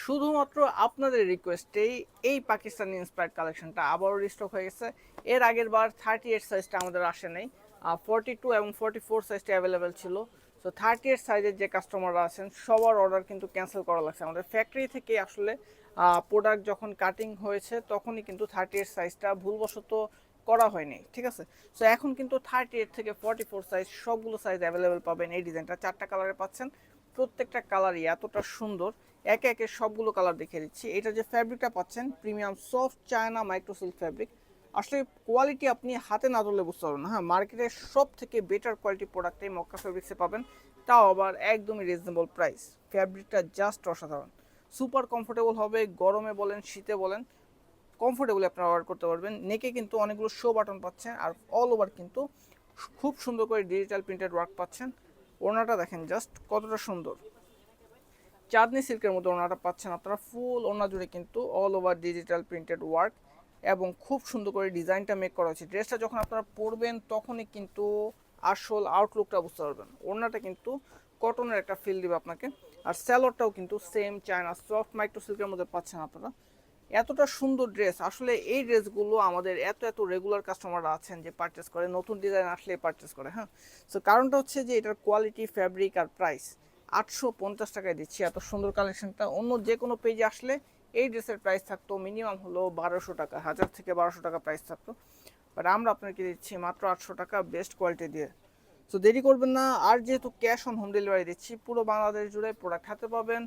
শুধুমাত্র আপনাদের রিকোয়েস্টেই এই পাকিস্তানি ইন্সপায়ার্ড কালেকশনটা আবারও রিস্টক হয়ে গেছে। এর আগের বার 38 সাইজটা আমাদের আসে নাই, 42 এবং 44 সাইজটা অ্যাভেলেবেল ছিল। সো 38 সাইজের যে কাস্টমাররা আছেন সবার অর্ডার কিন্তু ক্যান্সেল করা লাগছে। আমাদের ফ্যাক্টরি থেকে আসলে প্রোডাক্ট যখন কাটিং হয়েছে তখনই কিন্তু 38 সাইজটা ভুলবশত করা হয়নি, ঠিক আছে। সো এখন কিন্তু 38 থেকে 44 সাইজ সবগুলো সাইজ অ্যাভেলেবেল পাবেন। এই ডিজাইনটা 4টা কালারে পাচ্ছেন, প্রত্যেকটা কালারই এতটা সুন্দর। একে একে সবগুলো কালার দেখিয়ে দিচ্ছি। এটা যে ফ্যাব্রিকটা পাচ্ছেন প্রিমিয়াম সফট চায়না মাইক্রোসিল্ক ফ্যাব্রিক। আসলে কোয়ালিটি আপনি হাতে না ধরলে বুঝতে পারবেন না। হ্যাঁ, মার্কেটের সব থেকে বেটার কোয়ালিটি প্রোডাক্ট এই মক্কা ফ্যাব্রিক্সে পাবেন, তাও আবার একদমই রিজনেবল প্রাইস। ফ্যাব্রিকটা জাস্ট অসাধারণ, সুপার কমফোর্টেবল হবে। গরমে বলেন শীতে বলেন কমফোর্টেবলি আপনারা অর্ডার করতে পারবেন। নেকে কিন্তু অনেকগুলো শো বাটন পাচ্ছেন, আর অল ওভার কিন্তু খুব সুন্দর করে ডিজিটাল প্রিন্টেড ওয়ার্ক পাচ্ছেন। ওড়নাটা দেখেন জাস্ট কতটা সুন্দর, চাঁদনি সিল্কের মধ্যে ওড়নাটা পাচ্ছেন আপনারা। ফুল ওড়না জুড়ে কিন্তু all over digital printed work এবং খুব সুন্দর করে ডিজাইনটা মেক করা হয়েছে। ড্রেসটা যখন আপনারা পরবেন তখনই কিন্তু আসল আউটলুকটা বুঝতে পারবেন। ওড়নাটা কিন্তু কটনের একটা ফিল দিবে আপনাকে, আর স্যালোয়ারটাও কিন্তু সেম চায়না সফট মাইক্রো সিল্কের মধ্যে পাচ্ছেন আপনারা। এতটা সুন্দর ড্রেস, আসলে এই ড্রেসগুলো আমাদের এত এত রেগুলার কাস্টমাররা আছেন যে পারচেস করে, নতুন ডিজাইন আসলে পারচেস করে। হ্যাঁ, সো কারণটা হচ্ছে যে এটার কোয়ালিটি, ফ্যাব্রিক আর প্রাইস। 850 টাকায় দিচ্ছি এত সুন্দর কালেকশনটা। অন্য যে কোনো পেজে আসলে এই ড্রেসের প্রাইস থাকতো মিনিমাম হলো 1200 টাকা, 1000 থেকে 1200 টাকা প্রাইস থাকতো। বাট আমরা আপনাকে দিচ্ছি মাত্র 800 টাকা বেস্ট কোয়ালিটি দিয়ে। সো দেরি করবেন না। আর যেহেতু ক্যাশ অন হোম ডেলিভারি দিচ্ছি, পুরো বাংলাদেশ জুড়ে প্রোডাক্ট হাতে পাবেন।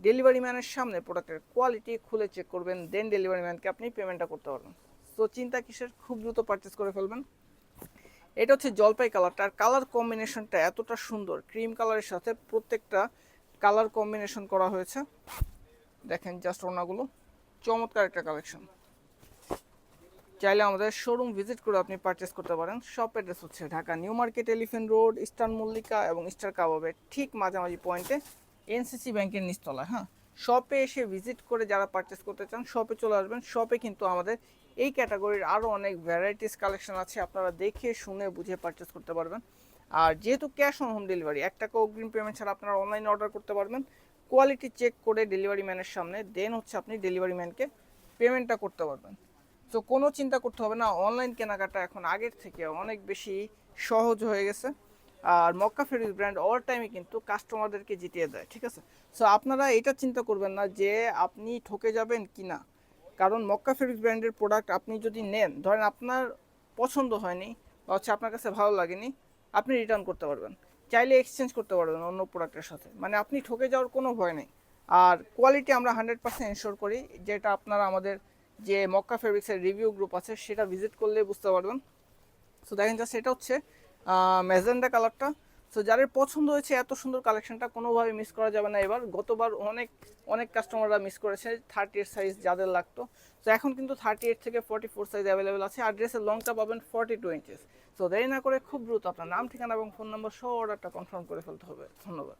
ডেলিভারি ম্যানের সামনে প্রোডাক্টের কোয়ালিটি খুলে চেক করবেন, দেন ডেলিভারি ম্যানকে আপনি পেমেন্টটা করতে পারবেন। সো চিন্তা কিসের, খুব দ্রুত পারচেস করে ফেলবেন। এটা হচ্ছে জলপাই কালারটা, আর কালার কম্বিনেশনটা এতটা সুন্দর, ক্রিম কালারের সাথে প্রত্যেকটা কালার কম্বিনেশন করা হয়েছে। দেখেন জাস্ট ওড়নাগুলো, চমৎকার একটা কালেকশন। চাইলে আমাদের শোরুম ভিজিট করে আপনি পারচেস করতে পারেন। শপ অ্যাড্রেস হচ্ছে Dhaka new market, elephant road, eastern Mallika এবং ইস্টার কাবাবের ঠিক মাঝামাঝি পয়েন্টে, এনসিসি ব্যাংকের নিচতলা। হ্যাঁ, শপে এসে ভিজিট করে যারা পারচেস করতে চান শপে চলে আসবেন। শপে কিন্তু আমাদের এই ক্যাটাগরির আরও অনেক ভ্যারাইটিস কালেকশন আছে, আপনারা দেখে শুনে বুঝে পারচেস করতে পারবেন। আর যেহেতু ক্যাশ অন হোম ডেলিভারি, 1 টাকা অগ্রিম পেমেন্ট ছাড়া আপনারা অনলাইনে অর্ডার করতে পারবেন। কোয়ালিটি চেক করে ডেলিভারি ম্যানের সামনে দেন হচ্ছে আপনি ডেলিভারি ম্যানকে পেমেন্টটা করতে পারবেন। তো কোনো চিন্তা করতে হবে না, অনলাইন কেনাকাটা এখন আগের থেকে অনেক বেশি সহজ হয়ে গেছে। আর মক্কা ফেব্রিক্স ব্র্যান্ড অল টাইমে কিন্তু কাস্টমারদেরকে জিতিয়ে দেয়, ঠিক আছে। সো আপনারা এটা চিন্তা করবেন না যে আপনি ঠকে যাবেন কি না, কারণ মক্কা ফেব্রিক্স ব্র্যান্ডের প্রোডাক্ট আপনি যদি নেন, ধরেন আপনার পছন্দ হয়নি বা হচ্ছে আপনার কাছে ভালো লাগেনি, আপনি রিটার্ন করতে পারবেন, চাইলে এক্সচেঞ্জ করতে পারবেন অন্য প্রোডাক্টের সাথে। মানে আপনি ঠকে যাওয়ার কোনো ভয় নেই। আর কোয়ালিটি আমরা 100% এনশোর করি, যেটা আপনারা আমাদের যে মক্কা ফেব্রিক্সের রিভিউ গ্রুপ আছে সেটা ভিজিট করলে বুঝতে পারবেন। সো দেখেন জাস্ট এটা হচ্ছে ম্যাজেন্ডা কালারটা। সো যাদের পছন্দ হয়েছে এত সুন্দর কালেকশনটা কোনোভাবে মিস করা যাবে না এবার। গতবার অনেক অনেক কাস্টমাররা মিস করেছে 38 সাইজ যাদের লাগতো। তো এখন কিন্তু 38 থেকে 44 সাইজ অ্যাভেলেবেল আছে, আর ড্রেসের লংটা পাবেন 42 ইঞ্চেস। সো দেরি না করে খুব দ্রুত আপনার নাম, ঠিকানা এবং ফোন নাম্বার সহ অর্ডারটা কনফার্ম করে ফেলতে হবে। ধন্যবাদ।